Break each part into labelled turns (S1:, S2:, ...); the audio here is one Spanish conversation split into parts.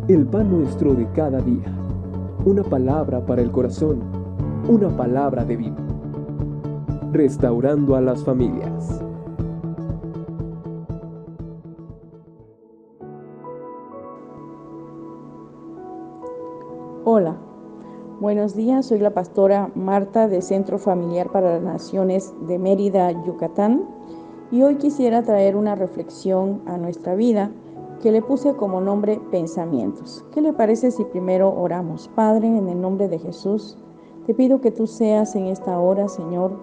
S1: El pan nuestro de cada día. Una palabra para el corazón. Una palabra de vida. Restaurando a las familias.
S2: Hola, buenos días, soy la pastora Marta de Centro Familiar para las Naciones de Mérida, Yucatán, y hoy quisiera traer una reflexión a nuestra vida que le puse como nombre pensamientos. ¿Qué le parece si primero oramos? Padre, en el nombre de Jesús, te pido que tú seas en esta hora, Señor,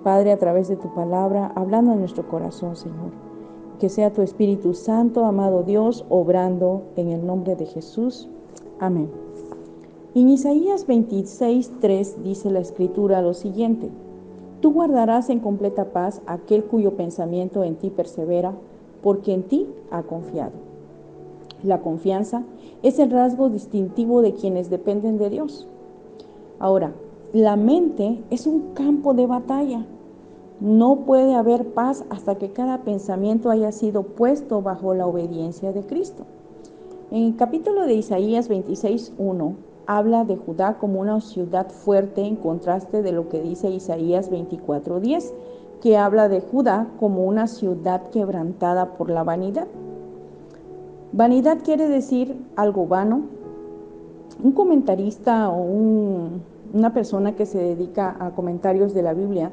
S2: Padre, a través de tu palabra, hablando a nuestro corazón, Señor. Que sea tu Espíritu Santo, amado Dios, obrando en el nombre de Jesús. Amén. En Isaías 26:3 dice la Escritura lo siguiente: Tú guardarás en completa paz aquel cuyo pensamiento en ti persevera, porque en ti ha confiado. La confianza es el rasgo distintivo de quienes dependen de Dios. Ahora, la mente es un campo de batalla. No puede haber paz hasta que cada pensamiento haya sido puesto bajo la obediencia de Cristo. En el capítulo de Isaías 26:1 habla de Judá como una ciudad fuerte, en contraste de lo que dice Isaías 24:10, que habla de Judá como una ciudad quebrantada por la vanidad. Vanidad quiere decir algo vano. Un comentarista o una persona que se dedica a comentarios de la Biblia,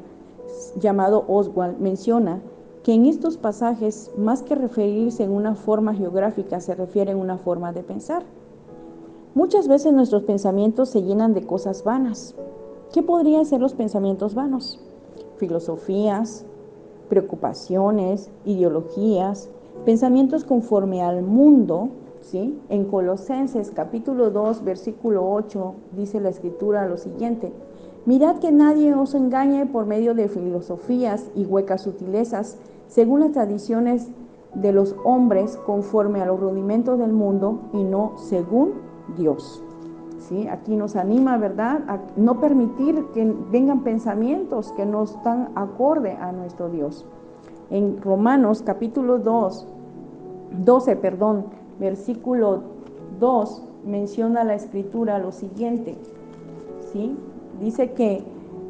S2: llamado Oswald, menciona que en estos pasajes, más que referirse en una forma geográfica, se refiere a una forma de pensar. Muchas veces nuestros pensamientos se llenan de cosas vanas. ¿Qué podrían ser los pensamientos vanos? Filosofías, preocupaciones, ideologías, pensamientos conforme al mundo, ¿sí? En Colosenses capítulo 2, versículo 8, dice la Escritura lo siguiente: Mirad que nadie os engañe por medio de filosofías y huecas sutilezas, según las tradiciones de los hombres, conforme a los rudimentos del mundo y no según Dios. ¿Sí? Aquí nos anima, ¿verdad?, a no permitir que vengan pensamientos que no están acorde a nuestro Dios. En Romanos capítulo 12, versículo 2, menciona la Escritura lo siguiente, ¿sí? Dice que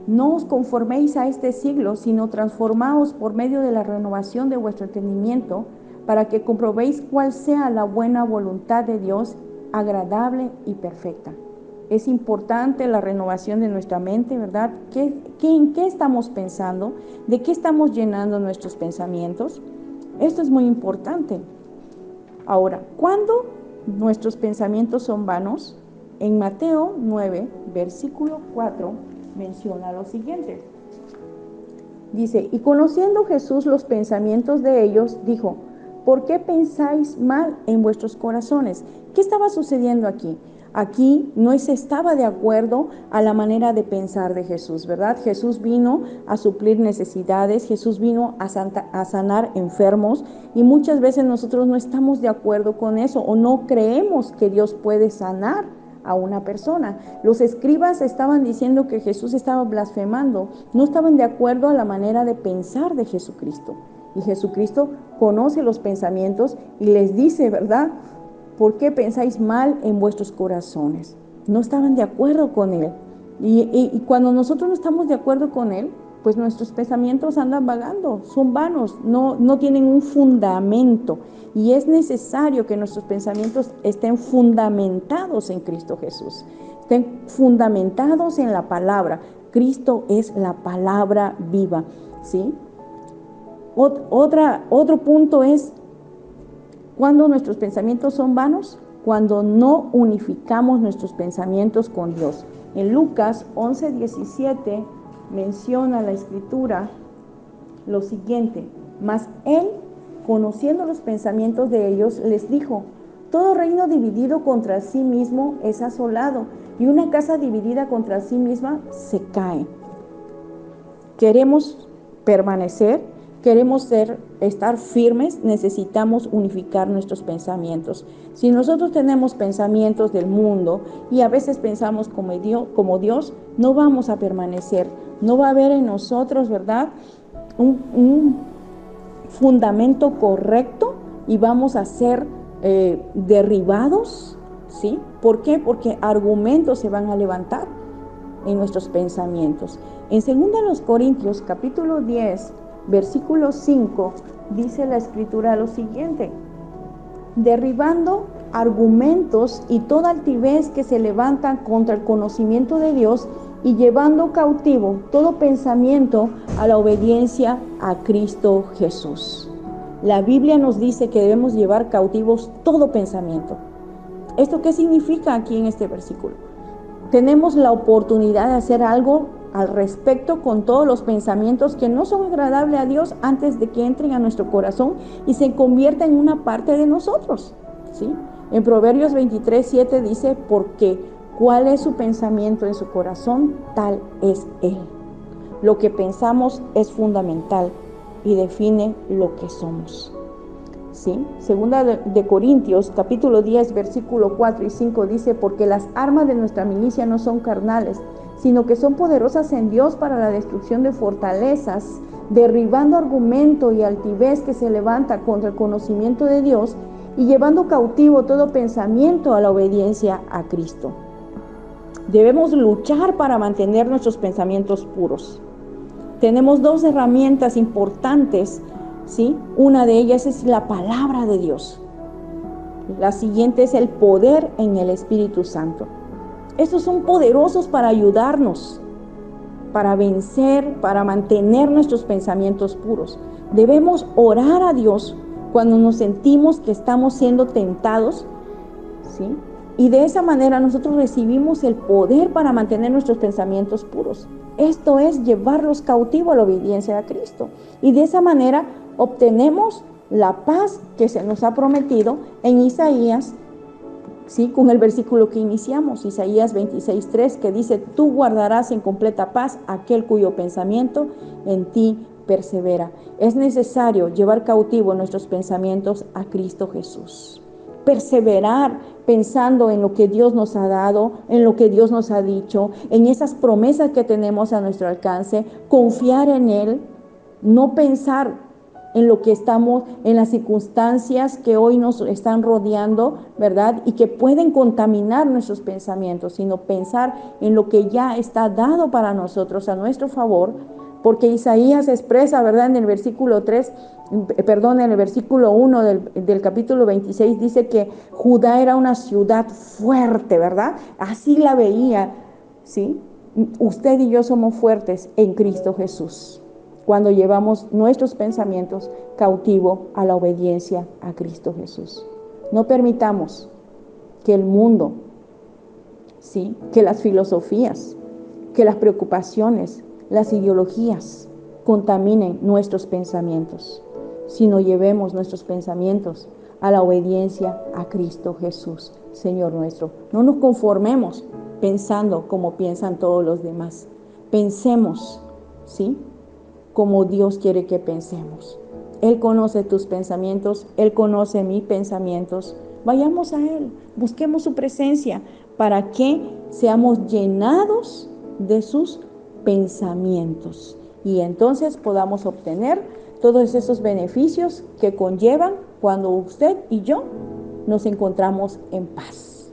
S2: no os conforméis a este siglo, sino transformaos por medio de la renovación de vuestro entendimiento, para que comprobéis cuál sea la buena voluntad de Dios, agradable y perfecta. Es importante la renovación de nuestra mente, ¿verdad? ¿En qué estamos pensando? ¿De qué estamos llenando nuestros pensamientos? Esto es muy importante. Ahora, ¿cuándo nuestros pensamientos son vanos? En Mateo 9, versículo 4, menciona lo siguiente. Dice: Y conociendo Jesús los pensamientos de ellos, dijo: ¿Por qué pensáis mal en vuestros corazones? ¿Qué estaba sucediendo aquí? Aquí no se estaba de acuerdo a la manera de pensar de Jesús, ¿verdad? Jesús vino a suplir necesidades, Jesús vino a sanar enfermos, y muchas veces nosotros no estamos de acuerdo con eso, o no creemos que Dios puede sanar a una persona. Los escribas estaban diciendo que Jesús estaba blasfemando, no estaban de acuerdo a la manera de pensar de Jesucristo. Y Jesucristo conoce los pensamientos y les dice, ¿verdad?, ¿por qué pensáis mal en vuestros corazones? No estaban de acuerdo con Él. Y cuando nosotros no estamos de acuerdo con Él, pues nuestros pensamientos andan vagando, son vanos, no tienen un fundamento. Y es necesario que nuestros pensamientos estén fundamentados en Cristo Jesús, estén fundamentados en la palabra. Cristo es la palabra viva, ¿sí? Otro punto es: ¿cuándo nuestros pensamientos son vanos? Cuando no unificamos nuestros pensamientos con Dios. En Lucas 11:17 menciona la Escritura lo siguiente: Mas Él, conociendo los pensamientos de ellos, les dijo: Todo reino dividido contra sí mismo es asolado, y una casa dividida contra sí misma se cae. Queremos permanecer, queremos estar firmes, necesitamos unificar nuestros pensamientos. Si nosotros tenemos pensamientos del mundo y a veces pensamos como Dios, no vamos a permanecer, no va a haber en nosotros, ¿verdad?, un fundamento correcto, y vamos a ser derribados, ¿sí? ¿Por qué? Porque argumentos se van a levantar en nuestros pensamientos. En 2 Corintios, capítulo 10, versículo 5, dice la Escritura lo siguiente: derribando argumentos y toda altivez que se levanta contra el conocimiento de Dios, y llevando cautivo todo pensamiento a la obediencia a Cristo Jesús. La Biblia nos dice que debemos llevar cautivos todo pensamiento. ¿Esto qué significa aquí en este versículo? Tenemos la oportunidad de hacer algo al respecto con todos los pensamientos que no son agradables a Dios antes de que entren a nuestro corazón y se conviertan en una parte de nosotros, ¿sí? En Proverbios 23:7 dice: porque cuál es su pensamiento en su corazón, tal es él. Lo que pensamos es fundamental y define lo que somos, ¿sí? Segunda de Corintios, capítulo 10, versículo 4 y 5 dice: porque las armas de nuestra milicia no son carnales, sino que son poderosas en Dios para la destrucción de fortalezas, derribando argumento y altivez que se levanta contra el conocimiento de Dios, y llevando cautivo todo pensamiento a la obediencia a Cristo. Debemos luchar para mantener nuestros pensamientos puros. Tenemos dos herramientas importantes, ¿sí? Una de ellas es la palabra de Dios. La siguiente es el poder en el Espíritu Santo. Estos son poderosos para ayudarnos, para vencer, para mantener nuestros pensamientos puros. Debemos orar a Dios cuando nos sentimos que estamos siendo tentados, ¿sí? Y de esa manera nosotros recibimos el poder para mantener nuestros pensamientos puros. Esto es llevarlos cautivos a la obediencia a Cristo. Y de esa manera obtenemos la paz que se nos ha prometido en Isaías, ¿sí? Con el versículo que iniciamos, Isaías 26:3, que dice: tú guardarás en completa paz aquel cuyo pensamiento en ti persevera. Es necesario llevar cautivo nuestros pensamientos a Cristo Jesús. Perseverar pensando en lo que Dios nos ha dado, en lo que Dios nos ha dicho, en esas promesas que tenemos a nuestro alcance, confiar en Él, no pensar en lo que estamos, en las circunstancias que hoy nos están rodeando, ¿verdad? Y que pueden contaminar nuestros pensamientos, sino pensar en lo que ya está dado para nosotros a nuestro favor, porque Isaías expresa, ¿verdad? En el versículo 1 del capítulo 26 dice que Judá era una ciudad fuerte, ¿verdad? Así la veía, ¿sí? Usted y yo somos fuertes en Cristo Jesús, cuando llevamos nuestros pensamientos cautivo a la obediencia a Cristo Jesús. No permitamos que el mundo, ¿sí? Que las filosofías, que las preocupaciones, las ideologías contaminen nuestros pensamientos, sino llevemos nuestros pensamientos a la obediencia a Cristo Jesús, Señor nuestro. No nos conformemos pensando como piensan todos los demás. Pensemos, ¿sí? Como Dios quiere que pensemos. Él conoce tus pensamientos, Él conoce mis pensamientos. Vayamos a Él, busquemos su presencia para que seamos llenados de sus pensamientos y entonces podamos obtener todos esos beneficios que conllevan cuando usted y yo nos encontramos en paz,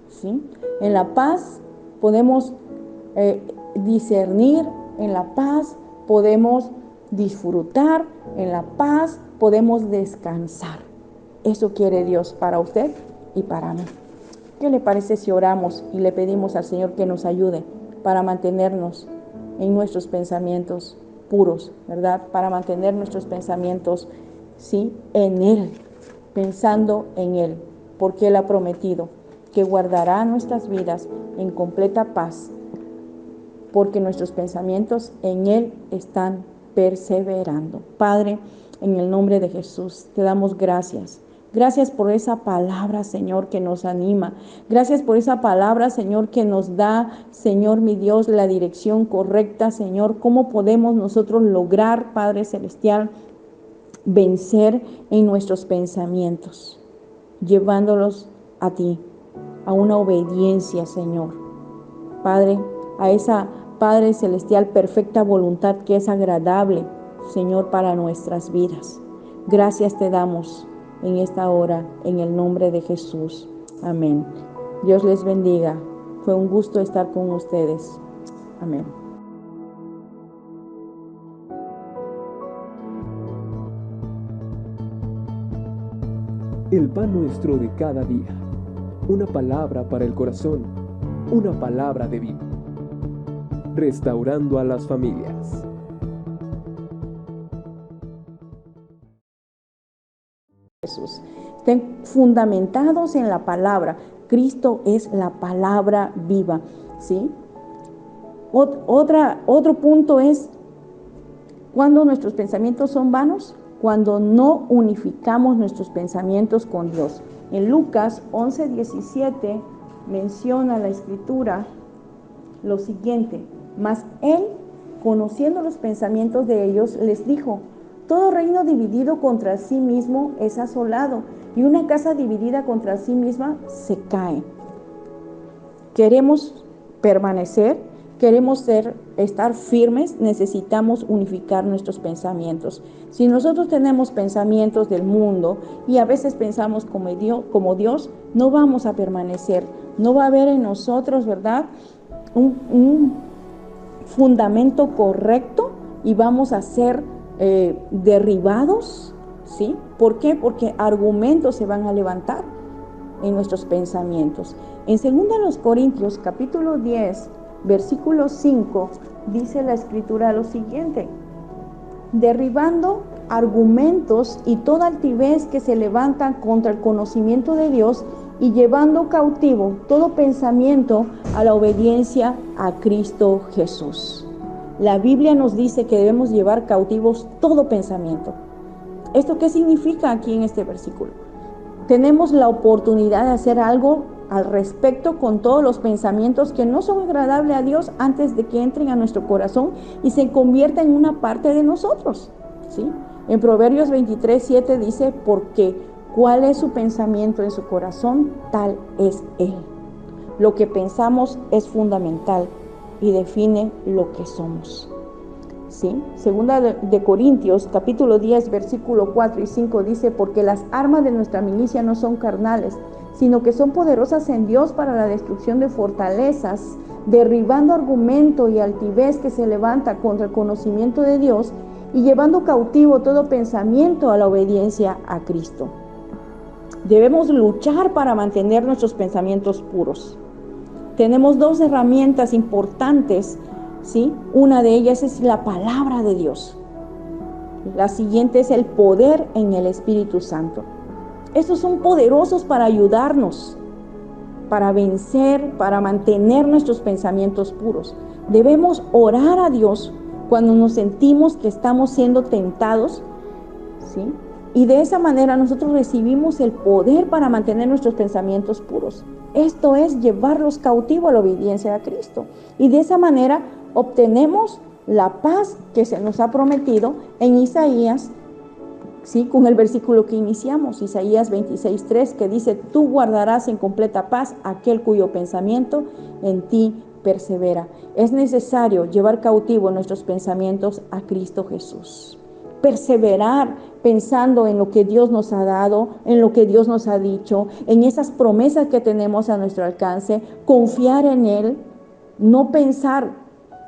S2: ¿sí? En la paz podemos discernir, en la paz podemos disfrutar, en la paz podemos descansar. Eso quiere Dios para usted y para mí. ¿Qué le parece si oramos y le pedimos al Señor que nos ayude para mantenernos en nuestros pensamientos puros, ¿verdad? Para mantener nuestros pensamientos, ¿sí? En Él, pensando en Él, porque Él ha prometido que guardará nuestras vidas en completa paz, porque nuestros pensamientos en Él están perseverando. Padre, en el nombre de Jesús, te damos gracias. Gracias por esa palabra, Señor, que nos anima. Gracias por esa palabra, Señor, que nos da, Señor, mi Dios, la dirección correcta, Señor. ¿Cómo podemos nosotros lograr, Padre Celestial, vencer en nuestros pensamientos, llevándolos a ti, a una obediencia, Señor? Padre, a esa, Padre Celestial, perfecta voluntad que es agradable, Señor, para nuestras vidas. Gracias te damos en esta hora, en el nombre de Jesús. Amén Dios les bendiga. Fue un gusto estar con ustedes. Amén.
S1: El pan nuestro de cada día. Una palabra para el corazón. Una palabra de vida. Restaurando a las familias.
S2: Jesús. Estén fundamentados en la palabra. Cristo es la palabra viva, ¿sí? Otro punto es cuando nuestros pensamientos son vanos, cuando no unificamos nuestros pensamientos con Dios. En Lucas 11:17 menciona la Escritura lo siguiente: mas él, conociendo los pensamientos de ellos, les dijo: todo reino dividido contra sí mismo es asolado, y una casa dividida contra sí misma se cae. Queremos permanecer, queremos estar firmes, necesitamos unificar nuestros pensamientos. Si nosotros tenemos pensamientos del mundo y a veces pensamos como Dios, no vamos a permanecer, no va a haber en nosotros, ¿verdad?, un fundamento correcto y vamos a ser derribados, ¿sí? ¿Por qué? Porque argumentos se van a levantar en nuestros pensamientos. En 2 Corintios capítulo 10, versículo 5, dice la Escritura lo siguiente: derribando argumentos y toda altivez que se levanta contra el conocimiento de Dios, y llevando cautivo todo pensamiento a la obediencia a Cristo Jesús. La Biblia nos dice que debemos llevar cautivos todo pensamiento. ¿Esto qué significa aquí en este versículo? Tenemos la oportunidad de hacer algo al respecto con todos los pensamientos que no son agradables a Dios antes de que entren a nuestro corazón y se conviertan en una parte de nosotros, ¿sí? En Proverbios 23:7 dice: porque cuál es su pensamiento en su corazón, tal es él. Lo que pensamos es fundamental y define lo que somos, ¿sí? Segunda de Corintios, capítulo 10, versículo 4 y 5 dice: porque las armas de nuestra milicia no son carnales, sino que son poderosas en Dios para la destrucción de fortalezas, derribando argumento y altivez que se levanta contra el conocimiento de Dios, y llevando cautivo todo pensamiento a la obediencia a Cristo. Debemos luchar para mantener nuestros pensamientos puros. Tenemos dos herramientas importantes, ¿sí? Una de ellas es la palabra de Dios. La siguiente es el poder en el Espíritu Santo. Estos son poderosos para ayudarnos, para vencer, para mantener nuestros pensamientos puros. Debemos orar a Dios cuando nos sentimos que estamos siendo tentados, ¿sí? Y de esa manera nosotros recibimos el poder para mantener nuestros pensamientos puros. Esto es llevarlos cautivos a la obediencia a Cristo. Y de esa manera obtenemos la paz que se nos ha prometido en Isaías, ¿sí? Con el versículo que iniciamos, Isaías 26:3, que dice: tú guardarás en completa paz aquel cuyo pensamiento en ti persevera. Es necesario llevar cautivo nuestros pensamientos a Cristo Jesús. Perseverar pensando en lo que Dios nos ha dado, en lo que Dios nos ha dicho, en esas promesas que tenemos a nuestro alcance, confiar en Él, no pensar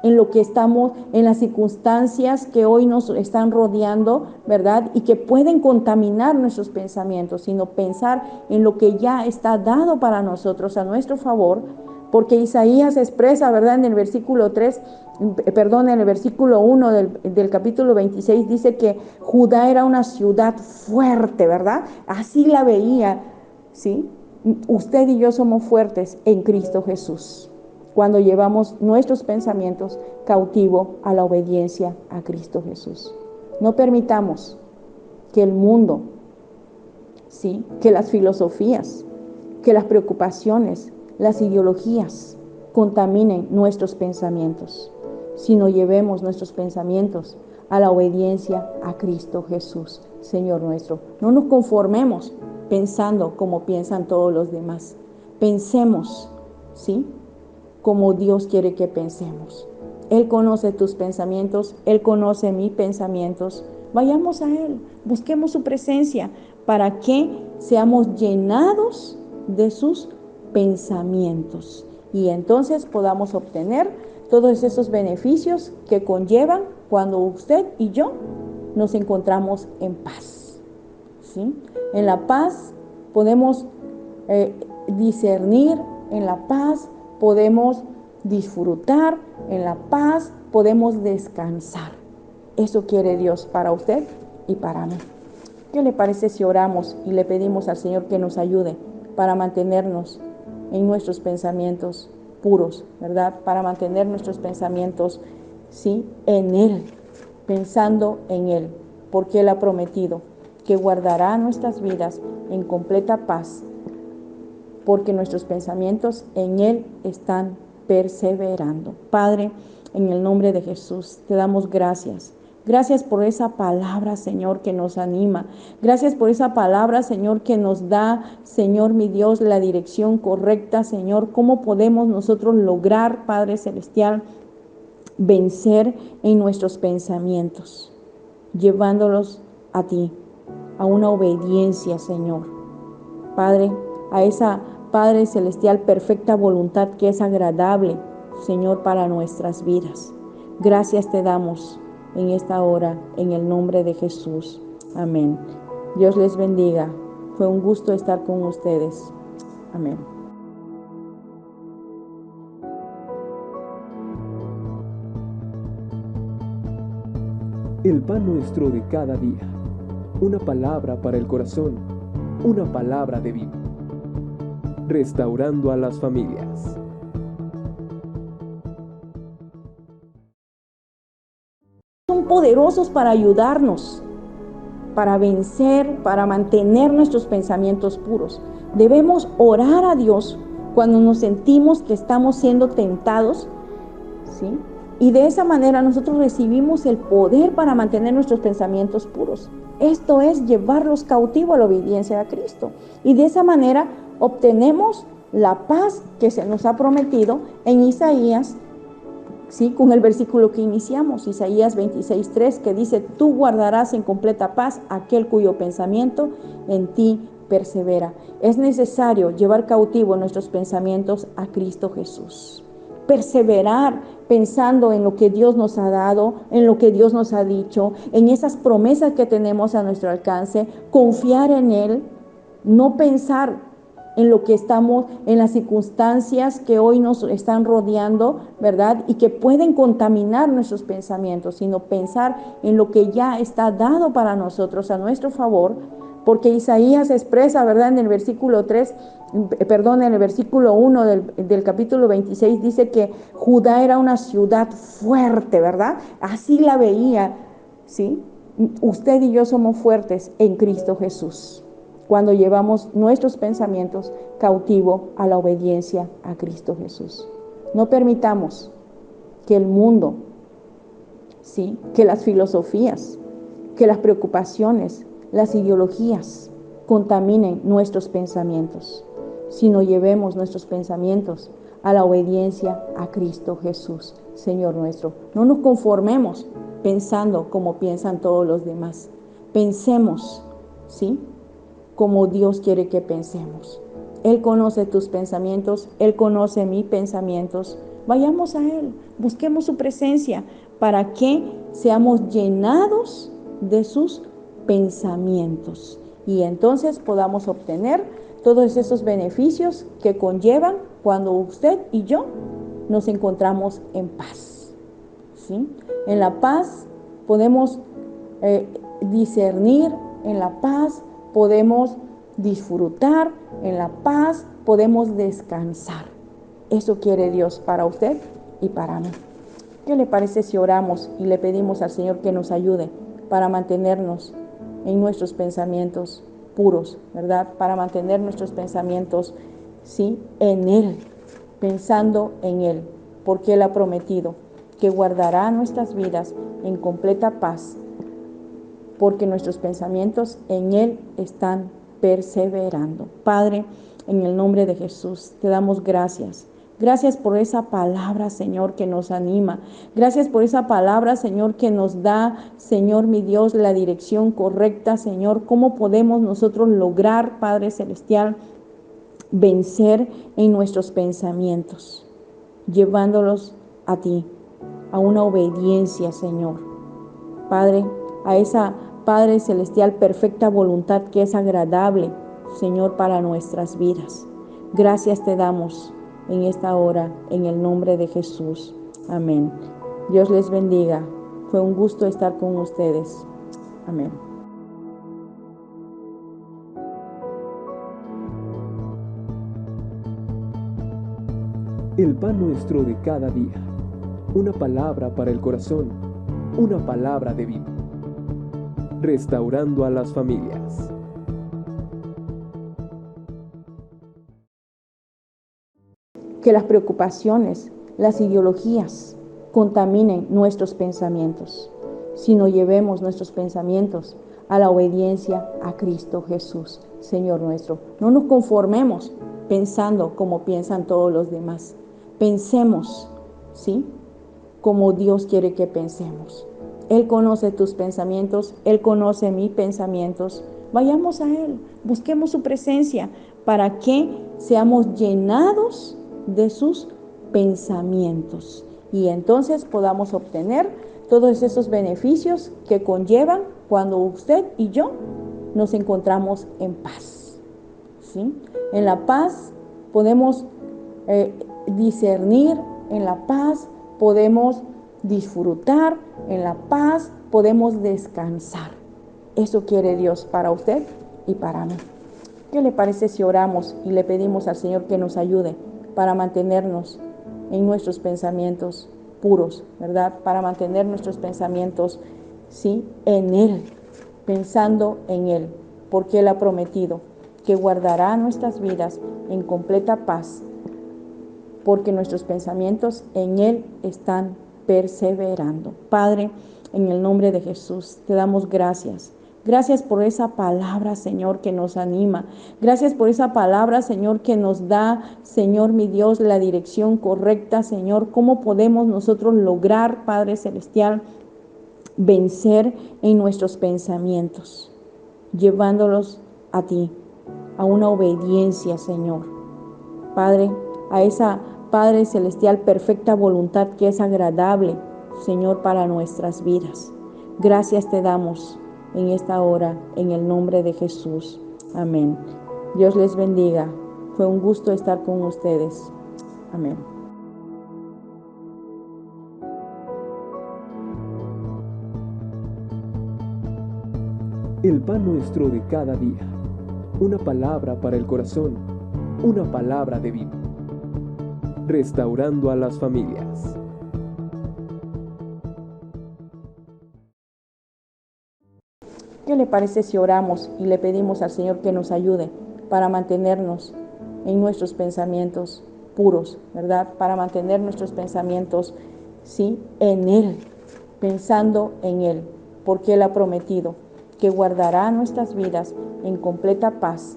S2: en lo que estamos, en las circunstancias que hoy nos están rodeando, ¿verdad? Y que pueden contaminar nuestros pensamientos, sino pensar en lo que ya está dado para nosotros a nuestro favor, porque Isaías expresa, ¿verdad? En el versículo 1 del capítulo 26 dice que Judá era una ciudad fuerte, ¿verdad? Así la veía, ¿sí? Usted y yo somos fuertes en Cristo Jesús, cuando llevamos nuestros pensamientos cautivo a la obediencia a Cristo Jesús. No permitamos que el mundo, ¿sí?, que las filosofías, que las preocupaciones, las ideologías contaminen nuestros pensamientos, sino llevemos nuestros pensamientos a la obediencia a Cristo Jesús, Señor nuestro. No nos conformemos pensando como piensan todos los demás. Pensemos, ¿sí?, como Dios quiere que pensemos. Él conoce tus pensamientos, Él conoce mis pensamientos. Vayamos a Él, busquemos su presencia para que seamos llenados de sus pensamientos. Y entonces podamos obtener todos esos beneficios que conllevan cuando usted y yo nos encontramos en paz, ¿sí? En la paz podemos discernir, en la paz podemos disfrutar, en la paz podemos descansar. Eso quiere Dios para usted y para mí. ¿Qué le parece si oramos y le pedimos al Señor que nos ayude para mantenernos en nuestros pensamientos puros, ¿verdad? Para mantener nuestros pensamientos, sí, en Él, pensando en Él, porque Él ha prometido que guardará nuestras vidas en completa paz, porque nuestros pensamientos en Él están perseverando. Padre, en el nombre de Jesús, te damos gracias. Gracias por esa palabra, Señor, que nos anima. Gracias por esa palabra, Señor, que nos da, Señor mi Dios, la dirección correcta, Señor. ¿Cómo podemos nosotros lograr, Padre Celestial, vencer en nuestros pensamientos, llevándolos a ti, a una obediencia, Señor? Padre, a esa, Padre Celestial, perfecta voluntad que es agradable, Señor, para nuestras vidas. Gracias te damos en esta hora, en el nombre de Jesús. Amén. Dios les bendiga. Fue un gusto estar con ustedes. Amén.
S1: El pan nuestro de cada día. Una palabra para el corazón. Una palabra de vida. Restaurando a las familias.
S2: Son poderosos para ayudarnos, para vencer, para mantener nuestros pensamientos puros. Debemos orar a Dios cuando nos sentimos que estamos siendo tentados, ¿sí? Y de esa manera nosotros recibimos el poder para mantener nuestros pensamientos puros. Esto es llevarlos cautivos a la obediencia a Cristo. Y de esa manera obtenemos la paz que se nos ha prometido en Isaías, ¿sí? Con el versículo que iniciamos, Isaías 26:3, que dice: tú guardarás en completa paz aquel cuyo pensamiento en ti persevera. Es necesario llevar cautivo nuestros pensamientos a Cristo Jesús. Perseverar pensando en lo que Dios nos ha dado, en lo que Dios nos ha dicho, en esas promesas que tenemos a nuestro alcance, confiar en Él, no pensar en lo que estamos, en las circunstancias que hoy nos están rodeando, ¿verdad? Y que pueden contaminar nuestros pensamientos, sino pensar en lo que ya está dado para nosotros a nuestro favor, porque Isaías expresa, ¿verdad? En el versículo 1 del capítulo 26, dice que Judá era una ciudad fuerte, ¿verdad? Así la veía, ¿sí? Usted y yo somos fuertes en Cristo Jesús, cuando llevamos nuestros pensamientos cautivo a la obediencia a Cristo Jesús. No permitamos que el mundo, ¿sí? Que las filosofías, que las preocupaciones, las ideologías contaminen nuestros pensamientos, sino llevemos nuestros pensamientos a la obediencia a Cristo Jesús, Señor nuestro. No nos conformemos pensando como piensan todos los demás. Pensemos, ¿sí? Como Dios quiere que pensemos. Él conoce tus pensamientos, Él conoce mis pensamientos. Vayamos a Él, busquemos su presencia para que seamos llenados de sus pensamientos y entonces podamos obtener todos esos beneficios que conllevan cuando usted y yo nos encontramos en paz, ¿sí? En la paz podemos discernir, en la paz podemos disfrutar, en la paz podemos descansar. Eso quiere Dios para usted y para mí. ¿Qué le parece si oramos y le pedimos al Señor que nos ayude para mantenernos en nuestros pensamientos puros, ¿verdad? Para mantener nuestros pensamientos, sí, en Él, pensando en Él, porque Él ha prometido que guardará nuestras vidas en completa paz, porque nuestros pensamientos en Él están perseverando. Padre, en el nombre de Jesús, te damos gracias. Gracias por esa palabra, Señor, que nos anima. Gracias por esa palabra, Señor, que nos da, Señor mi Dios, la dirección correcta, Señor. ¿Cómo podemos nosotros lograr, Padre Celestial, vencer en nuestros pensamientos, llevándolos a ti, a una obediencia, Señor. Padre, a esa, Padre celestial, perfecta voluntad que es agradable, Señor, para nuestras vidas. Gracias te damos en esta hora, en el nombre de Jesús. Amén. Dios les bendiga. Fue un gusto estar con ustedes. Amén.
S1: El pan nuestro de cada día. Una palabra para el corazón. Una palabra de vida. Restaurando a las familias.
S2: Que las preocupaciones, las ideologías contaminen nuestros pensamientos, sino llevemos nuestros pensamientos a la obediencia a Cristo Jesús, Señor nuestro. No nos conformemos pensando como piensan todos los demás. Pensemos, ¿sí?, como Dios quiere que pensemos. Él conoce tus pensamientos, Él conoce mis pensamientos. Vayamos a Él, busquemos su presencia para que seamos llenados de sus pensamientos y entonces podamos obtener todos esos beneficios que conllevan cuando usted y yo nos encontramos en paz, ¿sí? En la paz podemos discernir, en la paz podemos disfrutar, en la paz podemos descansar. Eso quiere Dios para usted y para mí. ¿Qué le parece si oramos y le pedimos al Señor que nos ayude para mantenernos en nuestros pensamientos puros, ¿verdad? Para mantener nuestros pensamientos, sí, en Él, pensando en Él, porque Él ha prometido que guardará nuestras vidas en completa paz, porque nuestros pensamientos en Él están perseverando. Padre, en el nombre de Jesús, te damos gracias. Gracias por esa palabra, Señor, que nos anima. Gracias por esa palabra, Señor, que nos da, Señor mi Dios, la dirección correcta, Señor. ¿Cómo podemos nosotros lograr, Padre Celestial, vencer en nuestros pensamientos, llevándolos a ti, a una obediencia, Señor? Padre, a esa, Padre Celestial, perfecta voluntad que es agradable, Señor, para nuestras vidas. Gracias te damos en esta hora, en el nombre de Jesús. Amén. Dios les bendiga. Fue un gusto estar con ustedes. Amén.
S1: El pan nuestro de cada día. Una palabra para el corazón. Una palabra de vida. Restaurando a las familias.
S2: ¿Qué le parece si oramos y le pedimos al Señor que nos ayude para mantenernos en nuestros pensamientos puros, ¿verdad? Para mantener nuestros pensamientos, sí, en Él, pensando en Él, porque Él ha prometido que guardará nuestras vidas en completa paz,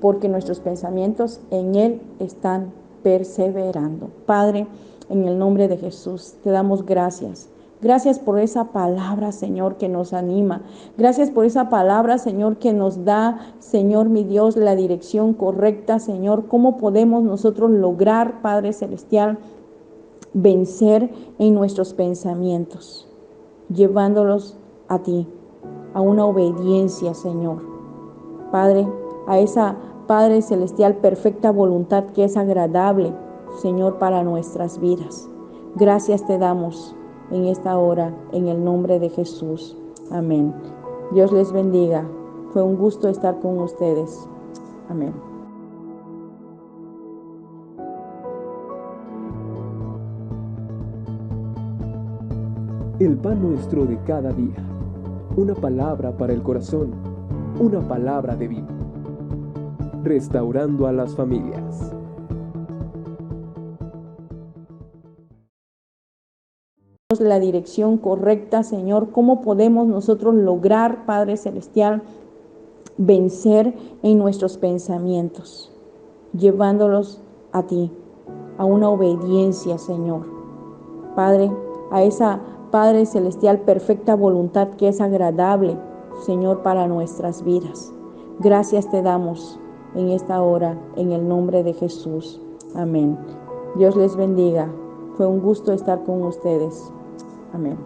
S2: porque nuestros pensamientos en Él están perseverando. Padre, en el nombre de Jesús, te damos gracias. Gracias por esa palabra, Señor, que nos anima. Gracias por esa palabra, Señor, que nos da, Señor mi Dios, la dirección correcta, Señor. ¿Cómo podemos nosotros lograr, Padre Celestial, vencer en nuestros pensamientos, llevándolos a ti, a una obediencia, Señor? Padre, a esa, Padre Celestial, perfecta voluntad que es agradable, Señor, para nuestras vidas. Gracias te damos en esta hora, en el nombre de Jesús. Amén. Dios les bendiga. Fue un gusto estar con ustedes. Amén.
S1: El pan nuestro de cada día. Una palabra para el corazón. Una palabra de vida. Restaurando a las familias.
S2: La dirección correcta, Señor. ¿Cómo podemos nosotros lograr, Padre Celestial, vencer en nuestros pensamientos, llevándolos a ti, a una obediencia, Señor? Padre, a esa, Padre Celestial, perfecta voluntad que es agradable, Señor, para nuestras vidas. Gracias te damos en esta hora, en el nombre de Jesús. Amén. Dios les bendiga. Fue un gusto estar con ustedes. Amén.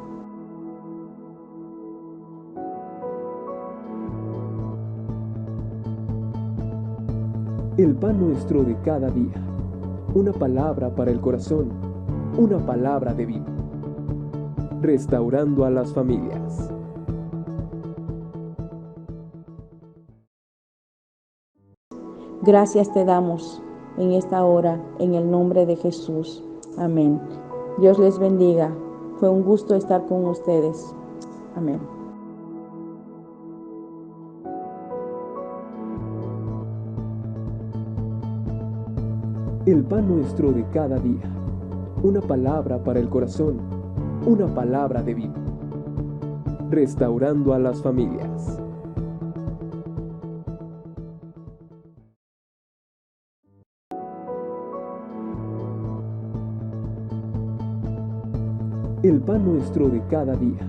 S1: El pan nuestro de cada día. Una palabra para el corazón. Una palabra de vida. Restaurando a las familias.
S2: Gracias te damos en esta hora, en el nombre de Jesús. Amén. Dios les bendiga. Fue un gusto estar con ustedes. Amén.
S1: El pan nuestro de cada día. Una palabra para el corazón. Una palabra de vida. Restaurando a las familias. El pan nuestro de cada día.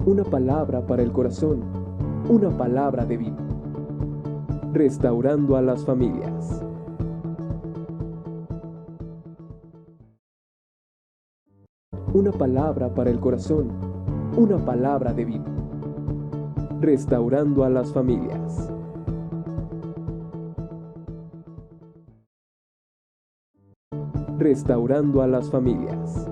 S1: Una palabra para el corazón. Una palabra de vida. Restaurando a las familias. Una palabra para el corazón. Una palabra de vida. Restaurando a las familias. Restaurando a las familias.